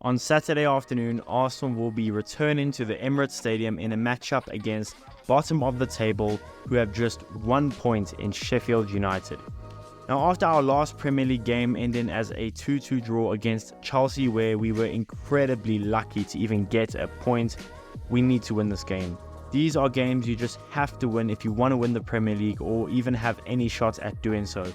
On Saturday afternoon, Arsenal will be returning to the Emirates Stadium in a matchup against bottom of the table who have just 1 point in Sheffield United. Now, after our last Premier League game ending as a 2-2 draw against Chelsea, where we were incredibly lucky to even get a point, we need to win this game. These are games you just have to win if you want to win the Premier League or even have any shots at doing so.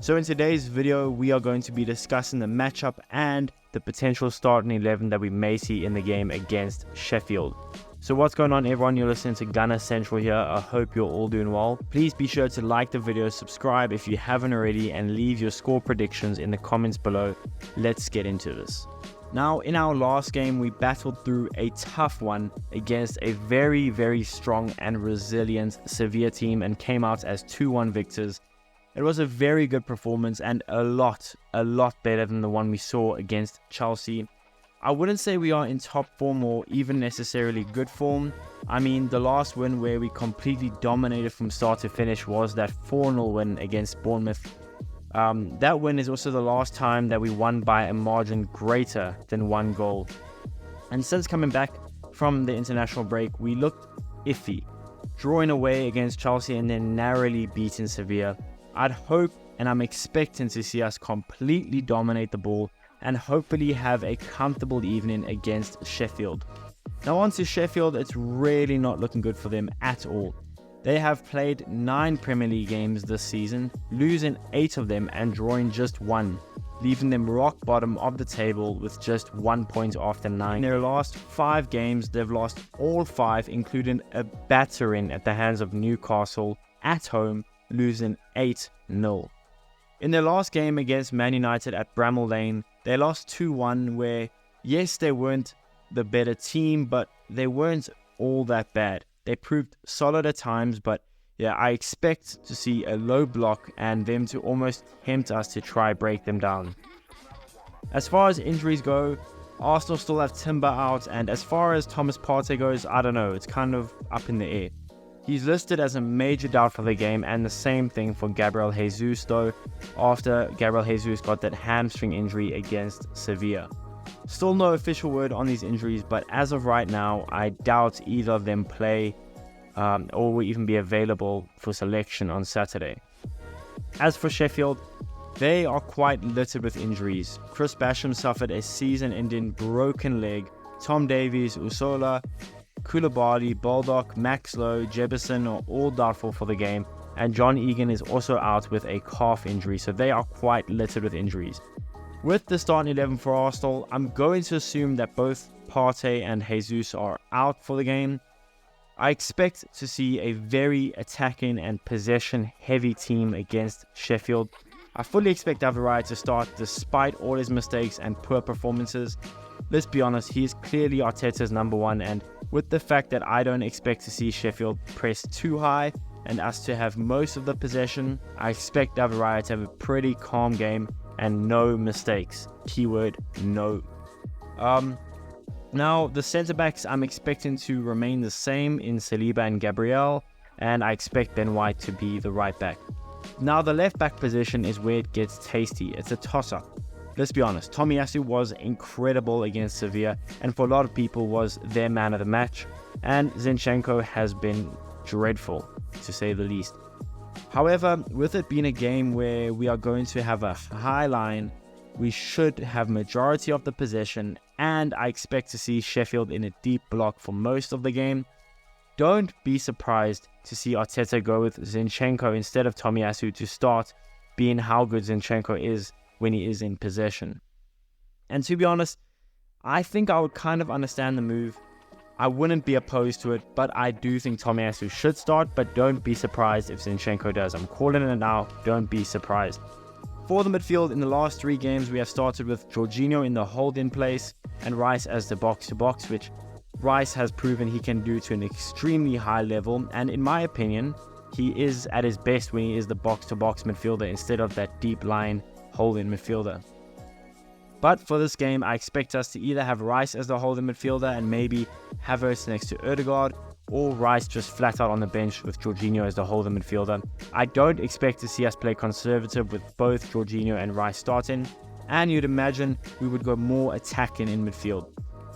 So in today's video, we are going to be discussing the matchup and the potential starting 11 that we may see in the game against Sheffield. So what's going on, everyone? You're listening to Gunner Central here. I hope you're all doing well. Please be sure to like the video, subscribe if you haven't already, and leave your score predictions in the comments below. Let's get into this. Now, in our last game, we battled through a tough one against a very strong and resilient Sevilla team and came out as 2-1 victors. It was a very good performance and a lot better than the one we saw against Chelsea. I wouldn't say we are in top form or even necessarily good form. I mean, the last win where we completely dominated from start to finish was that 4-0 win against Bournemouth. That win is also the last time that we won by a margin greater than 1 goal. And since coming back from the international break, we looked iffy, drawing away against Chelsea and then narrowly beating Sevilla. I'd hope and I'm expecting to see us completely dominate the ball and hopefully have a comfortable evening against Sheffield. Now on to Sheffield, it's really not looking good for them at all. They have played 9 Premier League games this season, losing 8 of them and drawing just 1, leaving them rock bottom of the table with just 1 point after 9. In their last 5 games, they've lost all 5, including a battering at the hands of Newcastle at home, losing 8-0. In their last game against Man United at Bramall Lane, they lost 2-1 where, yes, they weren't the better team, but they weren't all that bad. They proved solid at times, but yeah, I expect to see a low block and them to almost tempt us to try break them down. As far as injuries go, Arsenal still have Timber out, and as far as Thomas Partey goes, I don't know, it's kind of up in the air. He's listed as a major doubt for the game, and the same thing for Gabriel Jesus though, after Gabriel Jesus got that hamstring injury against Sevilla. Still no official word on these injuries, but as of right now, I doubt either of them play or will even be available for selection on Saturday. As for Sheffield, they are quite littered with injuries. Chris Basham suffered a season-ending broken leg. Tom Davies, Usola, Koulibaly, Baldock, Max Lowe, Jebison are all doubtful for the game, and John Egan is also out with a calf injury, so they are quite littered with injuries. With the starting 11 for Arsenal, I'm going to assume that both Partey and Jesus are out for the game. I expect to see a very attacking and possession-heavy team against Sheffield. I fully expect David Raya to start despite all his mistakes and poor performances. Let's be honest, he is clearly Arteta's number 1, and with the fact that I don't expect to see Sheffield press too high and us to have most of the possession, I expect David Raya to have a pretty calm game and no mistakes. Keyword, no. Now, the centre-backs I'm expecting to remain the same in Saliba and Gabriel, and I expect Ben White to be the right back. Now, the left-back position is where it gets tasty. It's a toss-up. Let's be honest, Tomiyasu was incredible against Sevilla and for a lot of people was their man of the match, and Zinchenko has been dreadful, to say the least. However, with it being a game where we are going to have a high line, we should have majority of the possession, and I expect to see Sheffield in a deep block for most of the game. Don't be surprised to see Arteta go with Zinchenko instead of Tomiyasu to start, being how good Zinchenko is when he is in possession. And to be honest, I think I would kind of understand the move. I wouldn't be opposed to it, but I do think Tomiyasu should start, but don't be surprised if Zinchenko does. I'm calling it now, don't be surprised. For the midfield, in the last 3 games, we have started with Jorginho in the hold-in place and Rice as the box-to-box, which Rice has proven he can do to an extremely high level, and in my opinion, he is at his best when he is the box-to-box midfielder instead of that deep line holding midfielder. But for this game, I expect us to either have Rice as the holding midfielder and maybe Havertz next to Odegaard, or Rice just flat out on the bench with Jorginho as the holding midfielder. I don't expect to see us play conservative with both Jorginho and Rice starting. and you'd imagine we would go more attacking in midfield.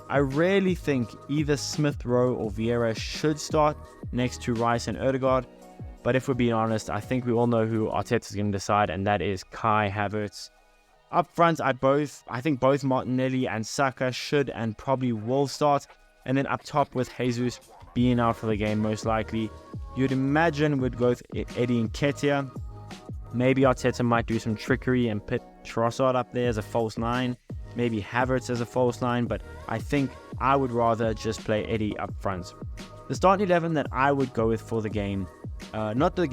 I really think either Smith Rowe or Vieira should start next to Rice and Odegaard, but if we're being honest, I think we all know who Arteta is going to decide, and that is Kai Havertz. Up front, I think both Martinelli and Saka should and probably will start, and then up top with Jesus being out for the game most likely, you'd imagine we'd go with Eddie Nketiah. Maybe Arteta might do some trickery and put Trossard up there as a false 9, maybe Havertz as a false 9, but I think I would rather just play Eddie up front. The starting 11 that I would go with for the game, not the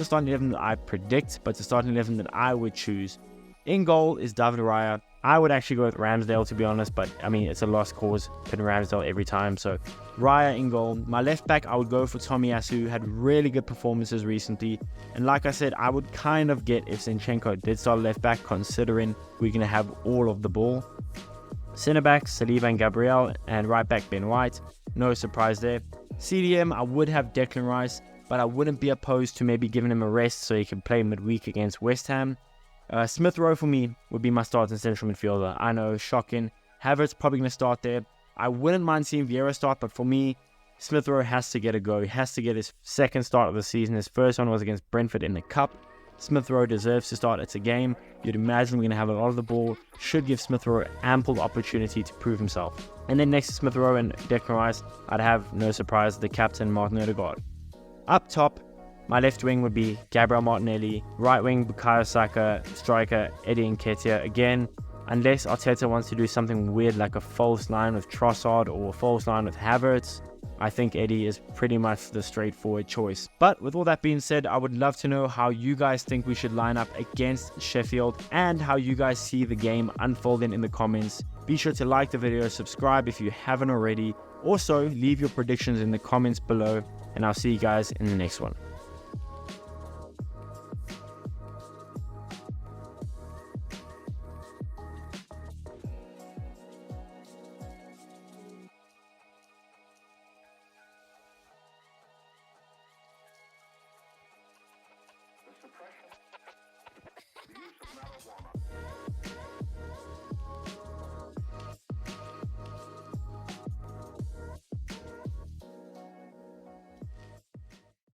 starting 11 that I predict, but the starting 11 that I would choose. In goal is David Raya. I would actually go with Ramsdale, to be honest, but I mean, it's a lost cause putting Ramsdale every time. So Raya in goal. My left back, I would go for Tomiyasu, who had really good performances recently. And like I said, I would kind of get if Zinchenko did start left back, considering we're going to have all of the ball. Centre backs, Saliba and Gabriel, and right back Ben White. No surprise there. CDM, I would have Declan Rice, but I wouldn't be opposed to maybe giving him a rest so he can play midweek against West Ham. Smith Rowe for me would be my starting central midfielder. I know, shocking. Havertz probably going to start there. I wouldn't mind seeing Vieira start, but for me, Smith Rowe has to get a go. He has to get his second start of the season. His first one was against Brentford in the Cup. Smith Rowe deserves to start. It's a game. You'd imagine we're going to have a lot of the ball. Should give Smith Rowe ample opportunity to prove himself. And then next to Smith Rowe and Declan Rice, I'd have, no surprise, the captain Martin Odegaard. Up top, my left wing would be Gabriel Martinelli, right wing Bukayo Saka, striker Eddie Nketiah. Again, unless Arteta wants to do something weird like a false 9 with Trossard or a false 9 with Havertz, I think Eddie is pretty much the straightforward choice. But with all that being said, I would love to know how you guys think we should line up against Sheffield and how you guys see the game unfolding in the comments. Be sure to like the video, subscribe if you haven't already. Also, leave your predictions in the comments below, and I'll see you guys in the next one.